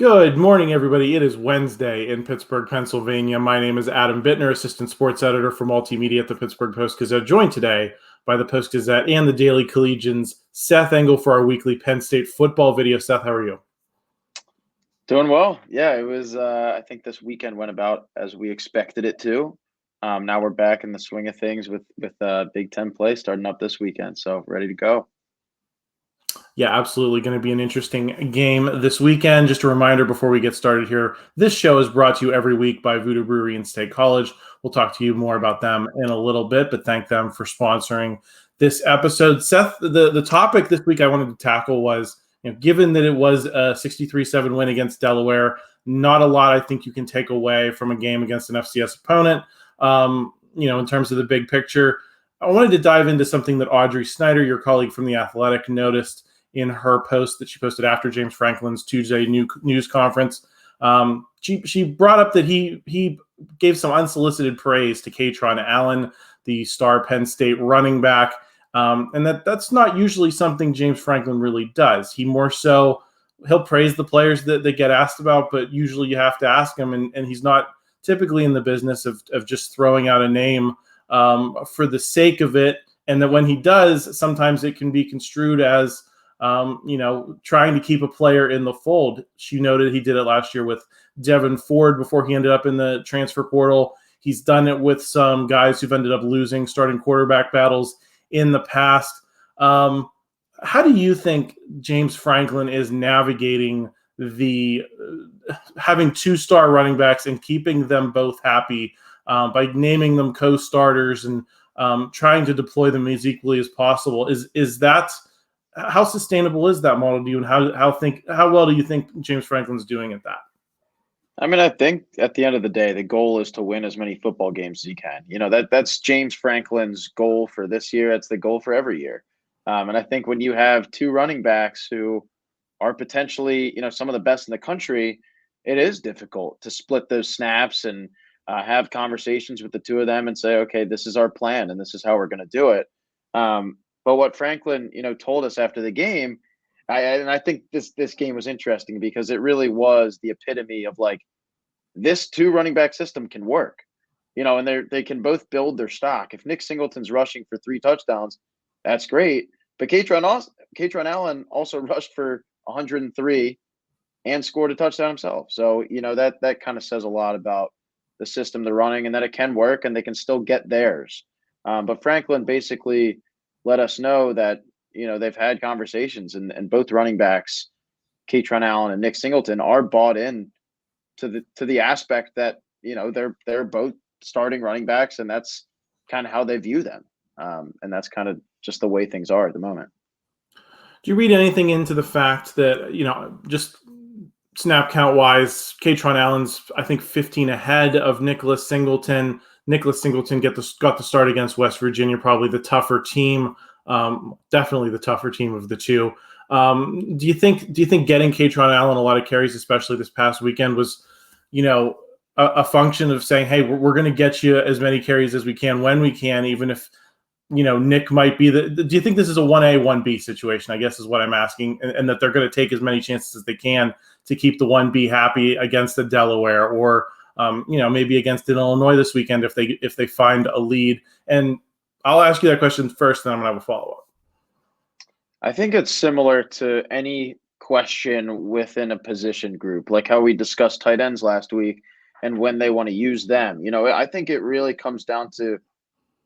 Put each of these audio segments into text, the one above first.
Good morning, everybody. It is Wednesday in Pittsburgh, Pennsylvania. My name is Adam Bittner, Assistant Sports Editor for Multimedia at the Pittsburgh Post-Gazette, joined today by the Post-Gazette and the Daily Collegian's Seth Engle for our weekly Penn State football video. Seth, how are you? Doing well. Yeah, it was, I think this weekend went about as we expected it to. Now we're back in the swing of things with Big Ten play starting up this weekend. So ready to go. Yeah, absolutely going to be an interesting game this weekend. Just a reminder before we get started here, this show is brought to you every week by Voodoo Brewery and State College. We'll talk to you more about them in a little bit, but thank them for sponsoring this episode. Seth, the topic this week I wanted to tackle was, given that it was a 63-7 win against Delaware, not a lot I think you can take away from a game against an FCS opponent, in terms of the big picture. I wanted to dive into something that Audrey Snyder, your colleague from The Athletic, noticed in her post that she posted after James Franklin's Tuesday news conference. She brought up that he gave some unsolicited praise to Kaytron Allen, the star Penn State running back, and that's not usually something James Franklin really does. He'll praise the players that they get asked about, but usually you have to ask him, and he's not typically in the business of just throwing out a name for the sake of it, and that when he does, sometimes it can be construed as trying to keep a player in the fold. She noted he did it last year with Devin Ford before he ended up in the transfer portal. He's done it with some guys who've ended up losing starting quarterback battles in the past. How do you think James Franklin is navigating the having two-star running backs and keeping them both happy by naming them co-starters and trying to deploy them as equally as possible? Is that how sustainable is that model to you, and how well do you think James Franklin's doing at that? I mean, I think at the end of the day, the goal is to win as many football games as you can. That's James Franklin's goal for this year. That's the goal for every year. And I think when you have two running backs who are potentially, some of the best in the country, it is difficult to split those snaps and have conversations with the two of them and say, okay, this is our plan and this is how we're going to do it. But what Franklin, told us after the game, I think this game was interesting because it really was the epitome of like, this two running back system can work, and they can both build their stock. If Nick Singleton's rushing for 3 touchdowns, that's great. But Kaytron Allen also rushed for 103 and scored a touchdown himself. So, that kind of says a lot about the system they're running and that it can work and they can still get theirs. But Franklin basically let us know that, they've had conversations and both running backs, Kaytron Allen and Nick Singleton, are bought in to the aspect that, they're both starting running backs, and that's kind of how they view them. And that's kind of just the way things are at the moment. Do you read anything into the fact that, just snap count wise, Kaytron Allen's, I think, 15 ahead of Nicholas Singleton. Nicholas Singleton got the start against West Virginia, probably the tougher team, definitely the tougher team of the two. Do you think getting Kaytron Allen a lot of carries, especially this past weekend, was, a function of saying, hey, we're going to get you as many carries as we can when we can, even if, Nick might be do you think this is a 1A, 1B situation, I guess is what I'm asking, and that they're going to take as many chances as they can to keep the 1B happy against the Delaware or, maybe against an Illinois this weekend if they find a lead? And I'll ask you that question first, then I'm going to have a follow-up. I think it's similar to any question within a position group, like how we discussed tight ends last week and when they want to use them. I think it really comes down to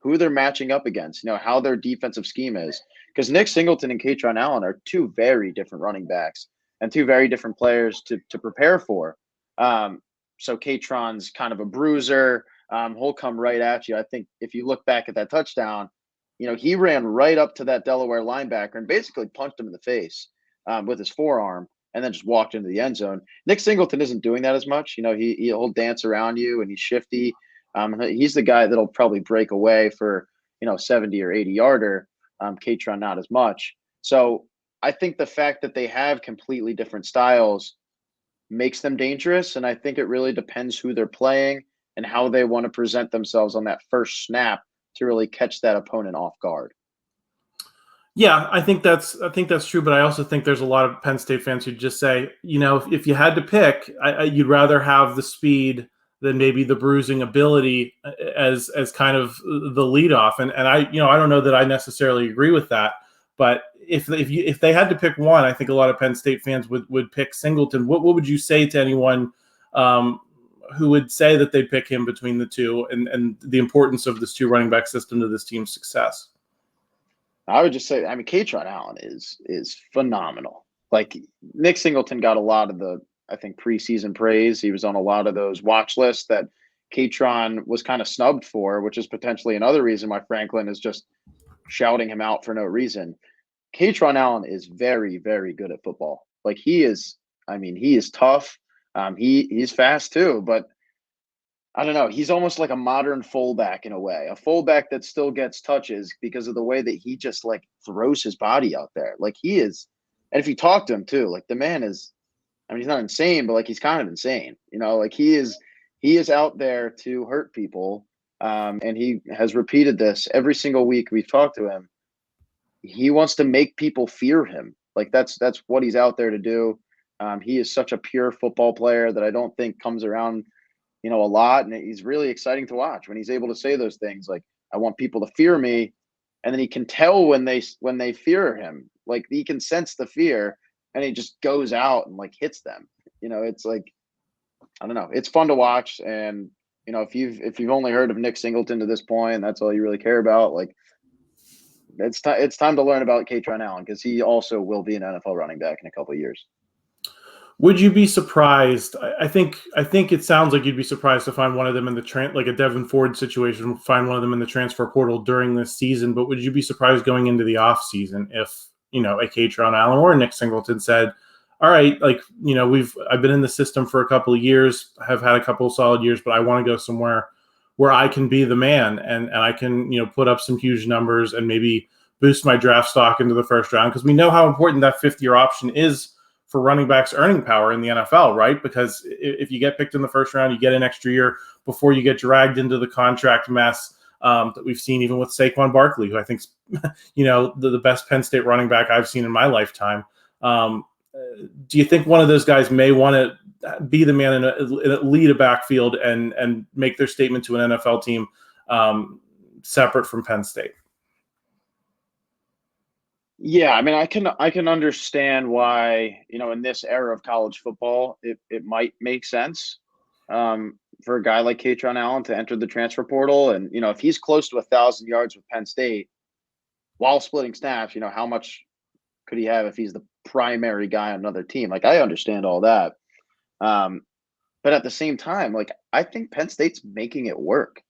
who they're matching up against, how their defensive scheme is. Because Nick Singleton and Kaytron Allen are two very different running backs and two very different players to prepare for. So Kaytron's kind of a bruiser. He'll come right at you. I think if you look back at that touchdown, he ran right up to that Delaware linebacker and basically punched him in the face with his forearm and then just walked into the end zone. Nick Singleton isn't doing that as much. He'll dance around you and he's shifty. He's the guy that'll probably break away for, 70 or 80 yarder. Kaytron, not as much. So I think the fact that they have completely different styles makes them dangerous. And I think it really depends who they're playing and how they want to present themselves on that first snap to really catch that opponent off guard. Yeah, I think that's true, but I also think there's a lot of Penn State fans who just say, if you had to pick, you'd rather have the speed than maybe the bruising ability as kind of the leadoff. And I don't know that I necessarily agree with that, but if they had to pick one, I think a lot of Penn State fans would pick Singleton. What would you say to anyone who would say that they'd pick him between the two, and the importance of this two running back system to this team's success? I would just say, I mean, Kaytron Allen is phenomenal. Like Nick Singleton got a lot of the, I think, preseason praise. He was on a lot of those watch lists that Kaytron was kind of snubbed for, which is potentially another reason why Franklin is just shouting him out for no reason. Kaytron Allen is very, very good at football. Like he is tough. He's fast too, but I don't know. He's almost like a modern fullback in a way, a fullback that still gets touches because of the way that he just like throws his body out there. Like he is, and if you talk to him too, like the man is, I mean, he's not insane, but like he's kind of insane, like he is out there to hurt people. And he has repeated this every single week we've talked to him. He wants to make people fear him. Like that's what he's out there to do. He is such a pure football player that I don't think comes around a lot. And he's really exciting to watch when he's able to say those things like, I want people to fear me. And then he can tell when they fear him, like he can sense the fear and he just goes out and like hits them. It's like, I don't know. It's fun to watch. And, if you've only heard of Nick Singleton to this point, and that's all you really care about, like it's time to learn about Kaytron Allen because he also will be an NFL running back in a couple of years. Would you be surprised? I think it sounds like you'd be surprised to find one of them in the like a Devin Ford situation, find one of them in the transfer portal during this season. But would you be surprised going into the offseason if, a Kaytron Allen or Nick Singleton said, all right, like, I've been in the system for a couple of years, have had a couple of solid years, but I want to go somewhere where I can be the man and I can, put up some huge numbers and maybe boost my draft stock into the first round. Because we know how important that fifth-year option is for running backs earning power in the NFL, right? Because if you get picked in the first round, you get an extra year before you get dragged into the contract mess that we've seen even with Saquon Barkley, who I think's, the best Penn State running back I've seen in my lifetime. Do you think one of those guys may want to be the man and lead a backfield and make their statement to an NFL team separate from Penn State? Yeah, I mean, I can understand why, in this era of college football, it might make sense for a guy like Kaytron Allen to enter the transfer portal. And, if he's close to 1,000 yards with Penn State while splitting snaps, how much could he have if he's the primary guy on another team? Like, I understand all that. But at the same time, like, I think Penn State's making it work.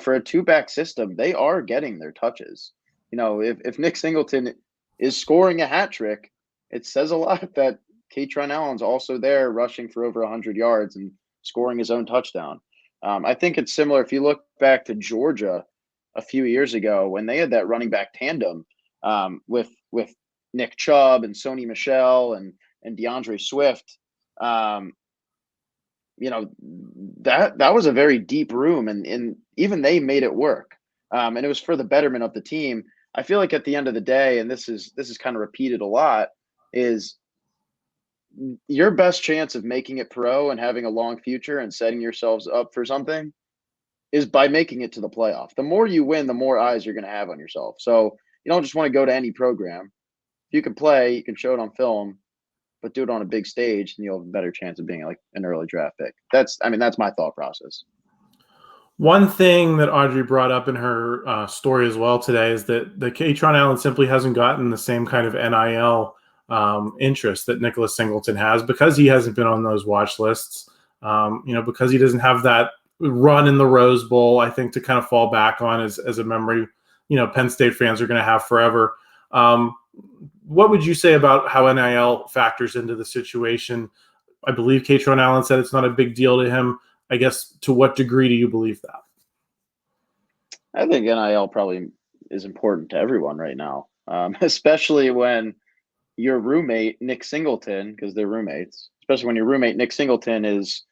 For a two-back system, they are getting their touches. If Nick Singleton is scoring a hat trick, it says a lot that Kaytron Allen's also there rushing for over 100 yards and scoring his own touchdown. I think it's similar if you look back to Georgia a few years ago when they had that running back tandem with Nick Chubb and Sony Michel and DeAndre Swift. That was a very deep room, and even they made it work. And it was for the betterment of the team. I feel like at the end of the day, and this is kind of repeated a lot, is your best chance of making it pro and having a long future and setting yourselves up for something is by making it to the playoff. The more you win, the more eyes you're going to have on yourself. So you don't just want to go to any program. If you can play, you can show it on film, but do it on a big stage, and you'll have a better chance of being like an early draft pick. That's my thought process. One thing that Audrey brought up in her story as well today is that the Kaytron Allen simply hasn't gotten the same kind of NIL interest that Nicholas Singleton has because he hasn't been on those watch lists, because he doesn't have that run in the Rose Bowl, I think, to kind of fall back on as a memory, Penn State fans are going to have forever. What would you say about how NIL factors into the situation? I believe Kaytron Allen said it's not a big deal to him. I guess, to what degree do you believe that? I think NIL probably is important to everyone right now, especially when your roommate, Nick Singleton, because they're roommates, especially when your roommate, Nick Singleton, is,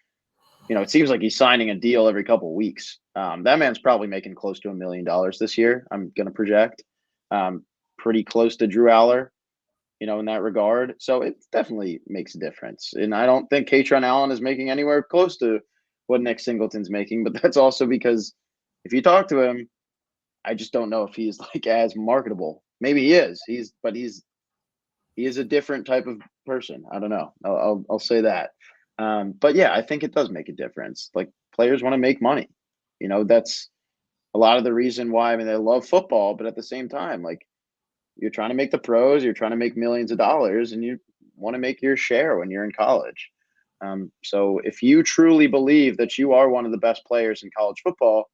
it seems like he's signing a deal every couple of weeks. That man's probably making close to $1 million this year, I'm going to project. pretty close to Drew Allar, in that regard. So it definitely makes a difference. And I don't think Kaytron Allen is making anywhere close to what Nick Singleton's making, but that's also because if you talk to him, I just don't know if he's like as marketable. Maybe he is. He is a different type of person. I don't know. I'll say that. But yeah, I think it does make a difference. Like, players want to make money. That's a lot of the reason why. I mean, they love football, but at the same time, like, you're trying to make the pros, you're trying to make millions of dollars, and you want to make your share when you're in college. So if you truly believe that you are one of the best players in college football,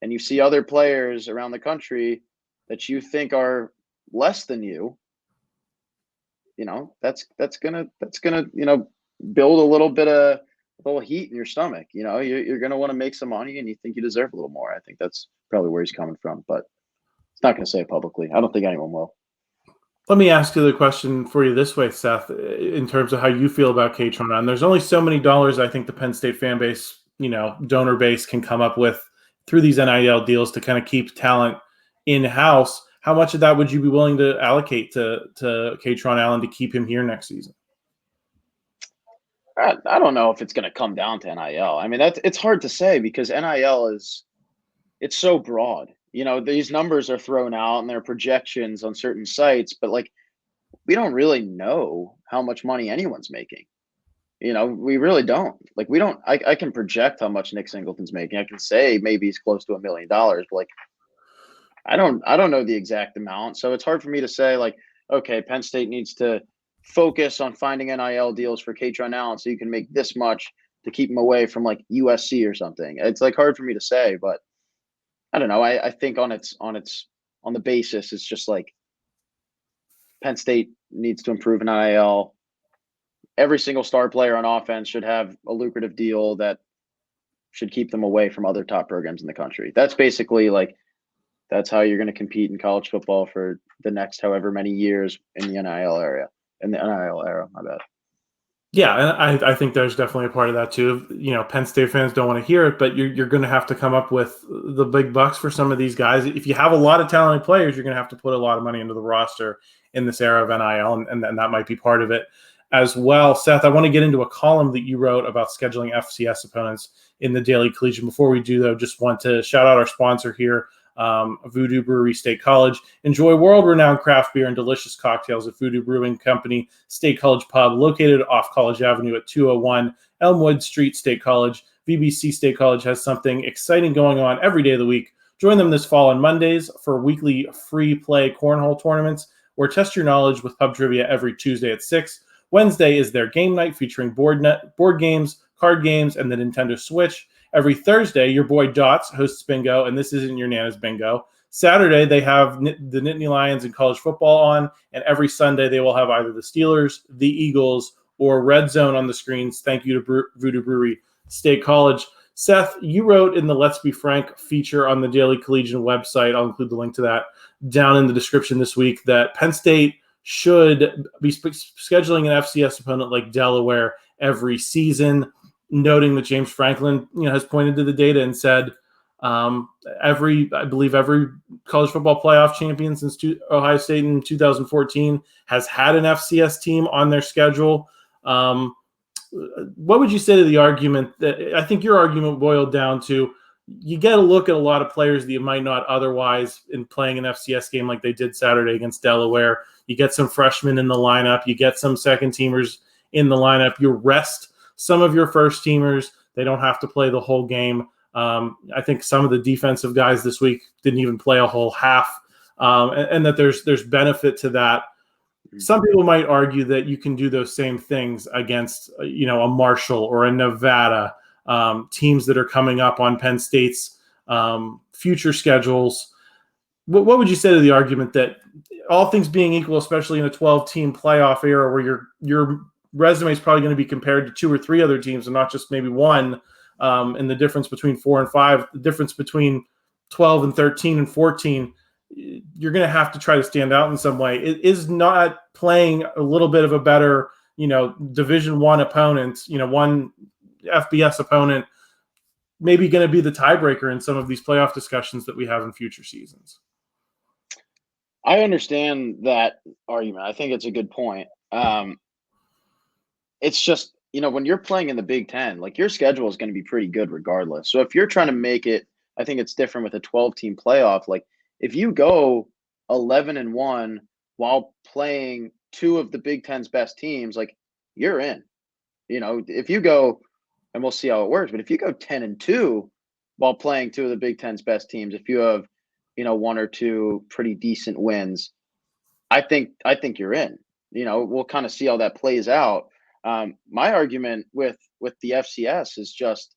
and you see other players around the country that you think are less than you, that's gonna build a little heat in your stomach. You're gonna want to make some money, and you think you deserve a little more. I think that's probably where he's coming from, but it's not going to say it publicly. I don't think anyone will. Let me ask you the question for you this way, Seth, in terms of how you feel about Kaytron Allen. There's only so many dollars I think the Penn State fan base, donor base can come up with through these NIL deals to kind of keep talent in-house. How much of that would you be willing to allocate to Kaytron Allen to keep him here next season? I don't know if it's going to come down to NIL. I mean, it's hard to say because NIL it's so broad. These numbers are thrown out and there are projections on certain sites, but like, we don't really know how much money anyone's making. We really don't. Like, we don't. I can project how much Nick Singleton's making. I can say maybe he's close to $1 million, but like, I don't know the exact amount. So it's hard for me to say, like, okay, Penn State needs to focus on finding NIL deals for Kaytron Allen so you can make this much to keep him away from like USC or something. It's like hard for me to say, but I don't know. I think on the basis, it's just like Penn State needs to improve in NIL. Every single star player on offense should have a lucrative deal that should keep them away from other top programs in the country. That's basically like, that's how you're going to compete in college football for the next however many years in the NIL era. My bad. Yeah, and I think there's definitely a part of that too. Penn State fans don't want to hear it, but you're going to have to come up with the big bucks for some of these guys. If you have a lot of talented players, you're going to have to put a lot of money into the roster in this era of NIL, and that might be part of it as well. Seth, I want to get into a column that you wrote about scheduling FCS opponents in the Daily Collegian. Before we do, though, just want to shout out our sponsor here, Voodoo Brewery State College. Enjoy world-renowned craft beer and delicious cocktails at Voodoo Brewing Company State College Pub, located off College Avenue at 201 Elmwood Street, State College. VBC State College has something exciting going on every day of the week. Join them this fall on Mondays for weekly free play cornhole tournaments, or test your knowledge with pub trivia every Tuesday at 6. Wednesday is their game night featuring board games, card games, and the Nintendo Switch. Every Thursday, your boy Dots hosts bingo, and this isn't your Nana's bingo. Saturday, they have the Nittany Lions in college football on, and every Sunday, they will have either the Steelers, the Eagles, or Red Zone on the screens. Thank you to Voodoo Brewery State College. Seth, you wrote in the Let's Be Frank feature on the Daily Collegian website, I'll include the link to that down in the description this week, that Penn State should be scheduling an FCS opponent like Delaware every season, noting that James Franklin, has pointed to the data and said every college football playoff champion since Ohio State in 2014 has had an FCS team on their schedule. What would you say to the argument that I think your argument boiled down to? You get a look at a lot of players that you might not otherwise in playing an FCS game like they did Saturday against Delaware. You get some freshmen in the lineup. You get some second teamers in the lineup. You rest some of your first teamers. They don't have to play the whole game. I think some of the defensive guys this week didn't even play a whole half, and that there's benefit to that. Some people might argue that you can do those same things against, a Marshall or a Nevada, teams that are coming up on Penn State's future schedules. What would you say to the argument that all things being equal, especially in a 12-team playoff era where your resume is probably going to be compared to 2 or 3 other teams and not just maybe one, and the difference between 4 and 5, the difference between 12 and 13 and 14, you're going to have to try to stand out in some way. It is not playing a little bit of a better, Division I opponent, one FBS opponent, maybe going to be the tiebreaker in some of these playoff discussions that we have in future seasons. I understand that argument. I think it's a good point. It's just, when you're playing in the Big Ten, like your schedule is going to be pretty good regardless. So if you're trying to make it, I think it's different with a 12-team playoff. Like if you go 11-1 while playing two of the Big Ten's best teams, like you're in. If you go, and we'll see how it works, but if you go 10-2 while playing two of the Big Ten's best teams, if you have, one or two pretty decent wins, I think you're in. We'll kind of see how that plays out. My argument with the FCS is just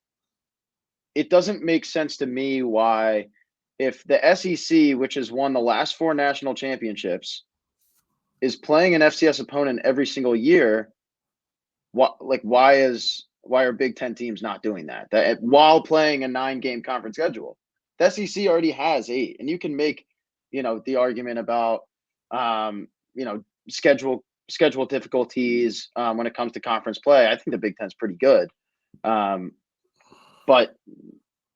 it doesn't make sense to me why, if the SEC, which has won the last 4 national championships, is playing an FCS opponent every single year, why are Big Ten teams not doing that while playing a 9-game conference schedule? The SEC already has 8, and you can make the argument about schedule difficulties when it comes to conference play. I think the Big Ten's pretty good. But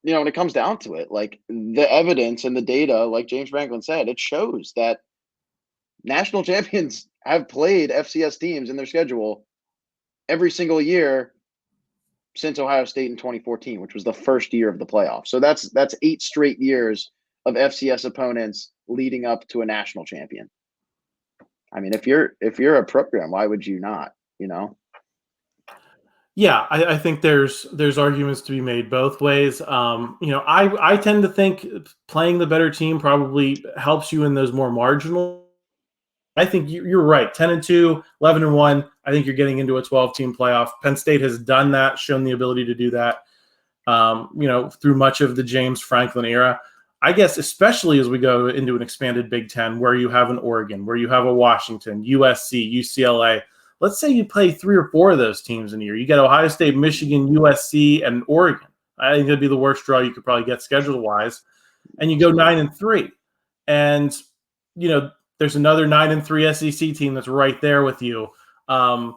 when it comes down to it, like the evidence and the data, like James Franklin said, it shows that national champions have played FCS teams in their schedule every single year since Ohio State in 2014, which was the first year of the playoffs. So that's 8 straight years of FCS opponents leading up to a national champion. I mean, if you're a program, why would you not? Yeah, I think there's arguments to be made both ways. I tend to think playing the better team probably helps you in those more marginal. I think you're right. 10-2, 11-1. I think you're getting into a 12-team playoff. Penn State has done that, shown the ability to do that. Through much of the James Franklin era. I guess especially as we go into an expanded Big Ten, where you have an Oregon, where you have a Washington, USC, UCLA. Let's say you play 3 or 4 of those teams in a year. You get Ohio State, Michigan, USC, and Oregon. I think that'd be the worst draw you could probably get schedule-wise. And you go 9-3. And, there's another 9-3 SEC team that's right there with you. I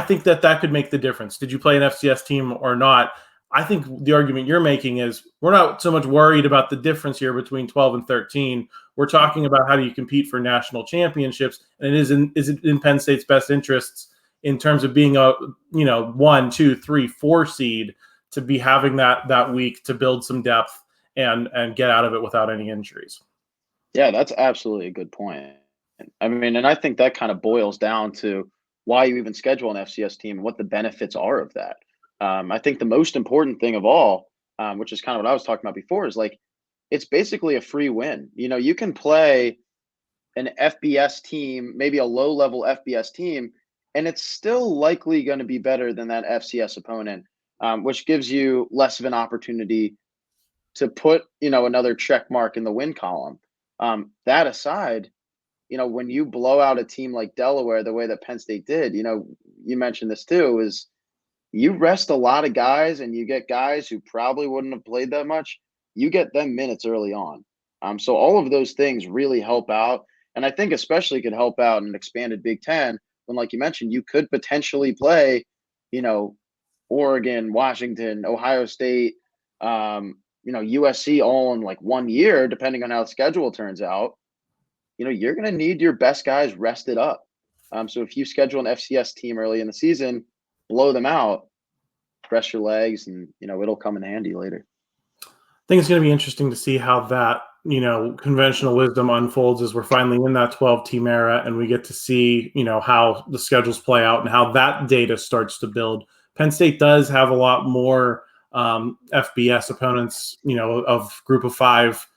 think that could make the difference. Did you play an FCS team or not? I think the argument you're making is we're not so much worried about the difference here between 12 and 13. We're talking about how do you compete for national championships, and is it in Penn State's best interests in terms of being a 1, 2, 3, 4 seed to be having that week to build some depth and get out of it without any injuries. Yeah, that's absolutely a good point. I mean, and I think that kind of boils down to why you even schedule an FCS team and what the benefits are of that. I think the most important thing of all, which is kind of what I was talking about before, is like it's basically a free win. You can play an FBS team, maybe a low-level FBS team, and it's still likely going to be better than that FCS opponent, which gives you less of an opportunity to put another check mark in the win column. That aside, when you blow out a team like Delaware the way that Penn State did, you mentioned this too, is you rest a lot of guys and you get guys who probably wouldn't have played that much. You get them minutes early on. So all of those things really help out. And I think especially could help out in an expanded Big Ten when, like you mentioned, you could potentially play, Oregon, Washington, Ohio State, USC all in like 1 year, depending on how the schedule turns out. You're going to need your best guys rested up. So if you schedule an FCS team early in the season, blow them out, rest your legs, and it'll come in handy later. I think it's going to be interesting to see how that conventional wisdom unfolds as we're finally in that 12-team era, and we get to see how the schedules play out and how that data starts to build. Penn State does have a lot more FBS opponents, of Group of 5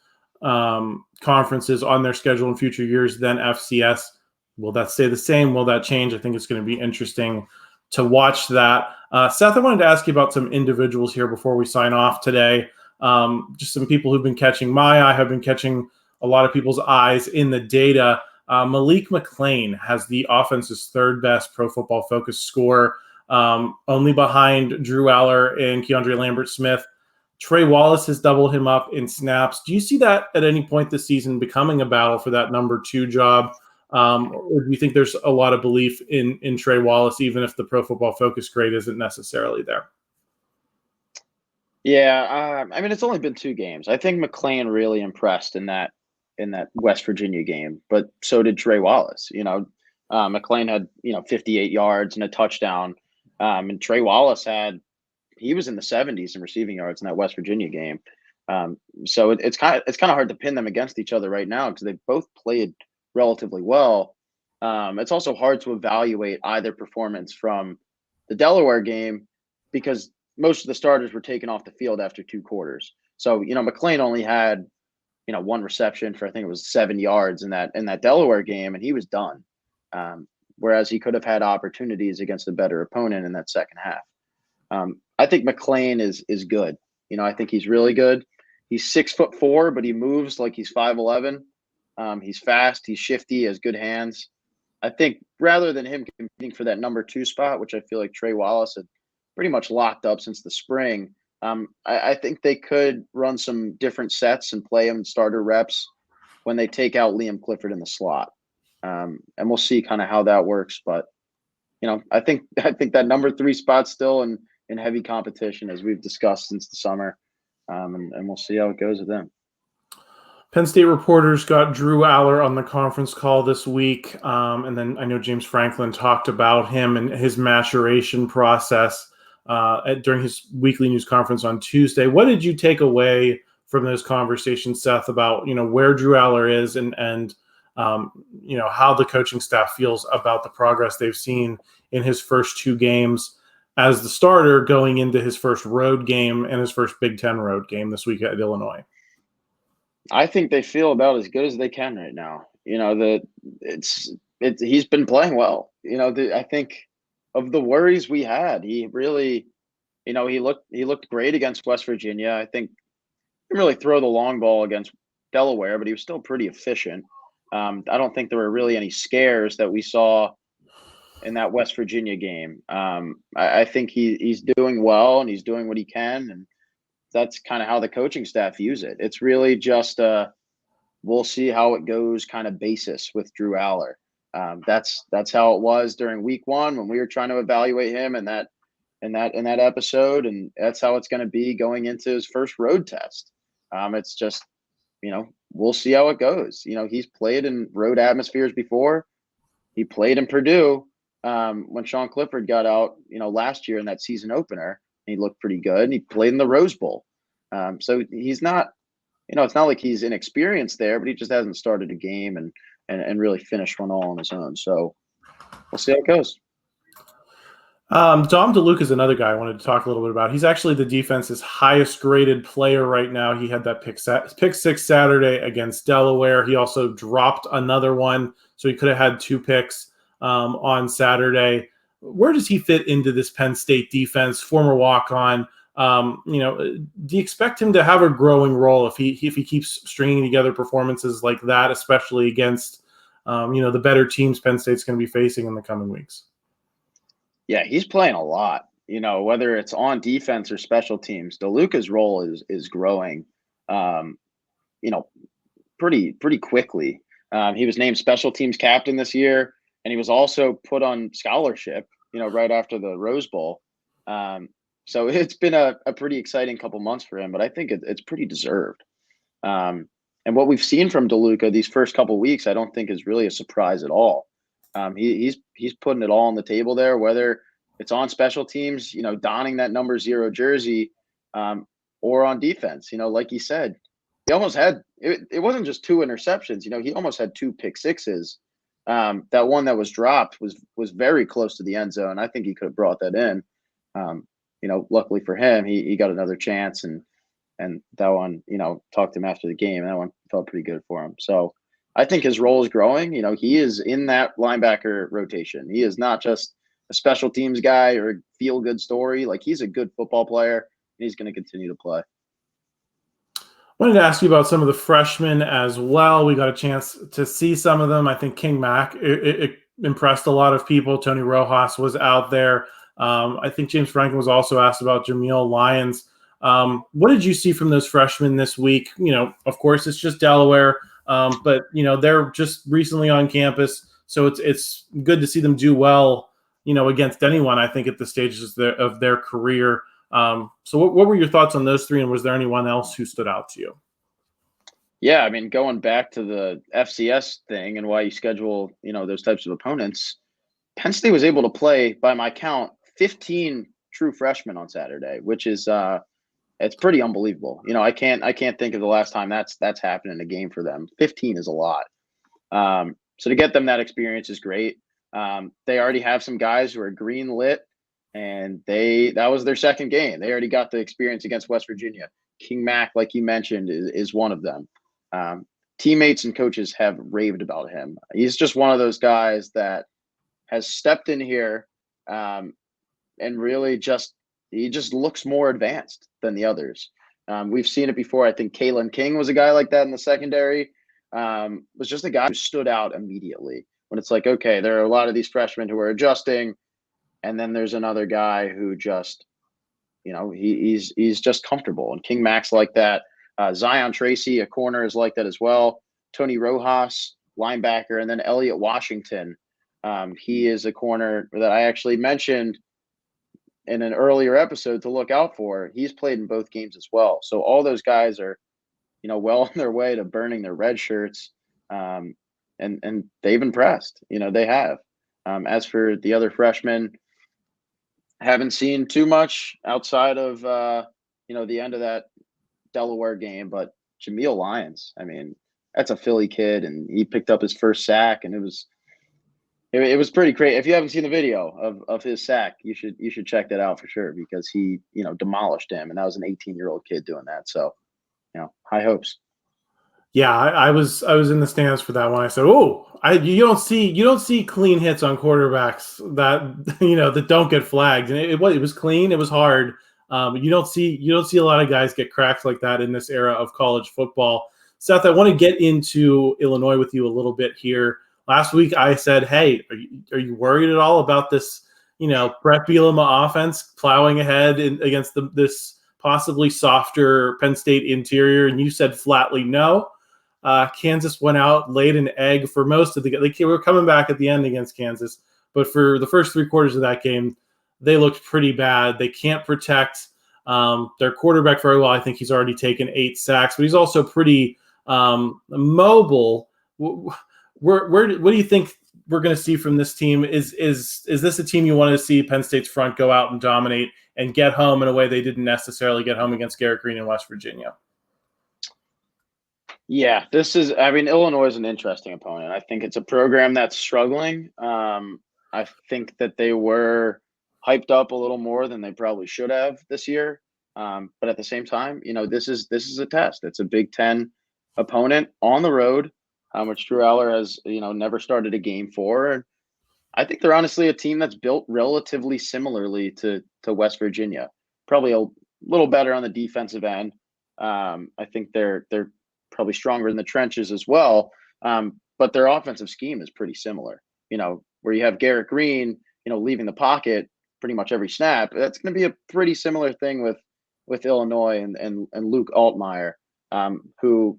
conferences on their schedule in future years than FCS. Will that stay the same? Will that change? I think it's going to be interesting to watch that. Seth, I wanted to ask you about some individuals here before we sign off today. Just some people who've been catching my eye, have been catching a lot of people's eyes in the data. Malik McClain has the offense's 3rd best Pro Football Focus score, only behind Drew Allar and Keandre Lambert-Smith. Trey Wallace has doubled him up in snaps. Do you see that at any point this season becoming a battle for that number 2 job? Or do you think there's a lot of belief in Trey Wallace, even if the Pro Football Focus grade isn't necessarily there? Yeah, I mean, it's only been 2 games. I think McLean really impressed in that in that West Virginia game, but so did Trey Wallace. McLean had 58 yards and a touchdown, and Trey Wallace he was in the 70s in receiving yards in that West Virginia game. So it's kind of hard to pin them against each other right now because they've both played relatively well. It's also hard to evaluate either performance from the Delaware game because most of the starters were taken off the field after 2 quarters. So, McLean only had, 1 reception for, I think it was 7 yards in that Delaware game, and he was done. Whereas he could have had opportunities against a better opponent in that second half. I think McLean is good. I think he's really good. He's 6'4", but he moves like he's 5'11". He's fast. He's shifty. He has good hands. I think rather than him competing for that number 2 spot, which I feel like Trey Wallace had pretty much locked up since the spring, I think they could run some different sets and play him starter reps when they take out Liam Clifford in the slot. And we'll see kind of how that works. But, I think that number 3 spot's still in heavy competition, as we've discussed since the summer. And we'll see how it goes with them. Penn State reporters got Drew Allar on the conference call this week. And then I know James Franklin talked about him and his maturation process during his weekly news conference on Tuesday. What did you take away from those conversations, Seth, about, where Drew Allar is and how the coaching staff feels about the progress they've seen in his first 2 games as the starter going into his first road game and his first Big Ten road game this week at Illinois? I think they feel about as good as they can right now. He's been playing well. I think of the worries we had, he really, he looked great against West Virginia. I think he didn't really throw the long ball against Delaware, but he was still pretty efficient. I don't think there were really any scares that we saw in that West Virginia game. I think he's doing well and he's doing what he can, and that's kind of how the coaching staff views it. It's really just we'll see how it goes kind of basis with Drew Allar. That's how it was during week 1 when we were trying to evaluate him in that episode, and that's how it's going to be going into his first road test. It's just, we'll see how it goes. He's played in road atmospheres before. He played in Purdue when Sean Clifford got out, last year in that season opener. He looked pretty good, and he played in the Rose Bowl. So he's not, it's not like he's inexperienced there, but he just hasn't started a game and really finished one all on his own. So we'll see how it goes. Dom DeLuca is another guy I wanted to talk a little bit about. He's actually the defense's highest graded player right now. He had that pick 6 Saturday against Delaware. He also dropped another one, so he could have had 2 picks on Saturday. Where does he fit into this Penn State defense? Former walk-on. Do you expect him to have a growing role if he keeps stringing together performances like that, especially against the better teams Penn State's going to be facing in the coming weeks? Yeah, he's playing a lot. Whether it's on defense or special teams, DeLuca's role is growing. Pretty quickly. He was named special teams captain this year, and he was also put on scholarship, right after the Rose Bowl. So it's been a pretty exciting couple months for him, but I think it's pretty deserved. And what we've seen from DeLuca these first couple weeks, I don't think is really a surprise at all. He's putting it all on the table there, whether it's on special teams, donning that number 0 jersey, or on defense. Like he said, he almost had it wasn't just 2 interceptions. He almost had 2 pick sixes. That one that was dropped was very close to the end zone. I think he could have brought that in. Luckily for him, he got another chance, and that one, talked to him after the game, and that one felt pretty good for him. So I think his role is growing. He is in that linebacker rotation. He is not just a special teams guy or a feel-good story. Like, he's a good football player, and he's going to continue to play. I wanted to ask you about some of the freshmen as well. We got a chance to see some of them. I think King Mack it impressed a lot of people. Tony Rojas was out there. I think James Franklin was also asked about Jameel Lyons. What did you see from those freshmen this week? Of course, it's just Delaware. But they're just recently on campus, so it's good to see them do well, against anyone, I think, at the stages of their career. So what were your thoughts on those 3, and was there anyone else who stood out to you? Yeah, I mean, going back to the FCS thing and why you schedule, those types of opponents, Penn State was able to play, by my count, 15 true freshmen on Saturday, which is it's pretty unbelievable. I can't think of the last time that's happened in a game for them. 15 is a lot. So to get them that experience is great. They already have some guys who are green lit, and that was their second game. They already got the experience against West Virginia. King Mack, like you mentioned, is one of them. Teammates and coaches have raved about him. He's just one of those guys that has stepped in here, and really he just looks more advanced than the others. We've seen it before. I think Kalen King was a guy like that in the secondary. Was just a guy who stood out immediately when it's like, okay, there are a lot of these freshmen who are adjusting, and then there's another guy who just, he's just comfortable. And King Max like that. Zion Tracy, a corner, is like that as well. Tony Rojas, linebacker, and then Elliot Washington. He is a corner that I actually mentioned in an earlier episode to look out for. He's played in both games as well. So all those guys are, well on their way to burning their red shirts. And they've impressed, they have. As for the other freshmen, haven't seen too much outside of, the end of that Delaware game, but Jameel Lyons, I mean, that's a Philly kid, and he picked up his first sack, and it was pretty great. If you haven't seen the video of his sack, you should check that out for sure, because he, demolished him, and that was an 18-year-old kid doing that. So, high hopes. Yeah, I was in the stands for that one. I said, "Oh, you don't see clean hits on quarterbacks that that don't get flagged." And it was clean. It was hard. You don't see a lot of guys get cracks like that in this era of college football. Seth, I want to get into Illinois with you a little bit here. Last week I said, "Hey, are you worried at all about this? Brett Bielema offense plowing ahead against this possibly softer Penn State interior?" And you said flatly no. Kansas went out, laid an egg for most of the game. They were coming back at the end against Kansas, but for the first 3 quarters of that game, they looked pretty bad. They can't protect their quarterback very well. I think he's already taken 8 sacks, but he's also pretty mobile. What do you think we're going to see from this team? Is this a team you want to see Penn State's front go out and dominate and get home in a way they didn't necessarily get home against Garrett Green in West Virginia? Yeah, Illinois is an interesting opponent. I think it's a program that's struggling. I think that they were hyped up a little more than they probably should have this year. But at the same time, this is a test. It's a Big Ten opponent on the road, which Drew Allar has, never started a game for. And I think they're honestly a team that's built relatively similarly to West Virginia. Probably a little better on the defensive end. I think they're probably stronger in the trenches as well. But their offensive scheme is pretty similar. Where you have Garrett Green, leaving the pocket pretty much every snap. That's going to be a pretty similar thing with Illinois and Luke Altmaier, who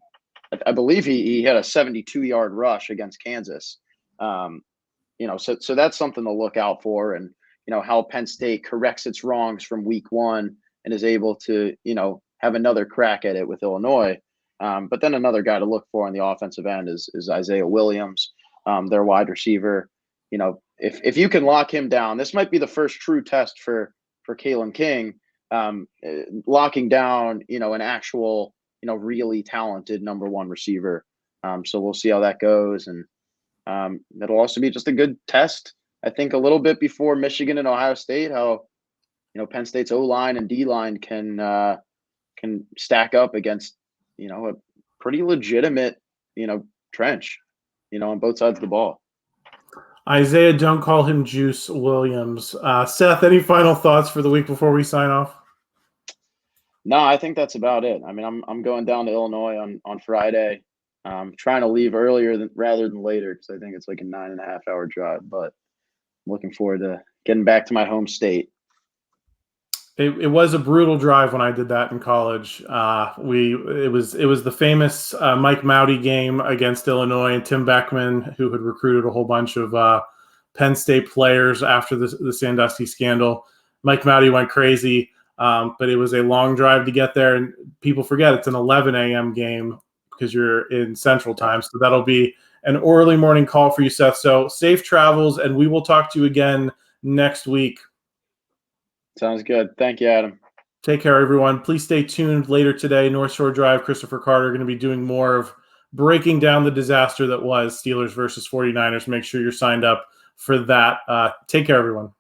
I believe he had a 72-yard rush against Kansas. So that's something to look out for, and how Penn State corrects its wrongs from week 1 and is able to have another crack at it with Illinois. But then another guy to look for on the offensive end is Isaiah Williams, their wide receiver. If you can lock him down, this might be the first true test for Kalen King, locking down, an actual, really talented number 1 receiver. So we'll see how that goes. And it'll also be just a good test, I think, a little bit before Michigan and Ohio State, how, Penn State's O-line and D-line can stack up against, a pretty legitimate, trench, on both sides of the ball. Isaiah, don't call him Juice Williams. Seth, any final thoughts for the week before we sign off? No, I think that's about it. I mean, I'm going down to Illinois on Friday. I'm trying to leave earlier rather than later, because I think it's like a 9.5-hour drive, but I'm looking forward to getting back to my home state. It was a brutal drive when I did that in college. It was the famous Mike Mowdy game against Illinois, and Tim Beckman, who had recruited a whole bunch of Penn State players after the Sandusky scandal. Mike Mowdy went crazy, but it was a long drive to get there, and people forget it's an 11 a.m. game because you're in Central Time. So that'll be an early morning call for you, Seth. So safe travels, and we will talk to you again next week. Sounds good. Thank you, Adam. Take care, everyone. Please stay tuned later today. North Shore Drive, Christopher Carter going to be doing more of breaking down the disaster that was Steelers versus 49ers. Make sure you're signed up for that. Take care, everyone.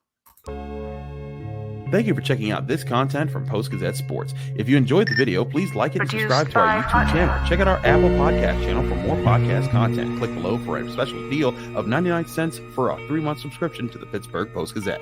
Thank you for checking out this content from Post-Gazette Sports. If you enjoyed the video, please like it and subscribe to our YouTube channel. Check out our Apple Podcast channel for more podcast content. Click below for a special deal of 99 cents for a 3-month subscription to the Pittsburgh Post-Gazette.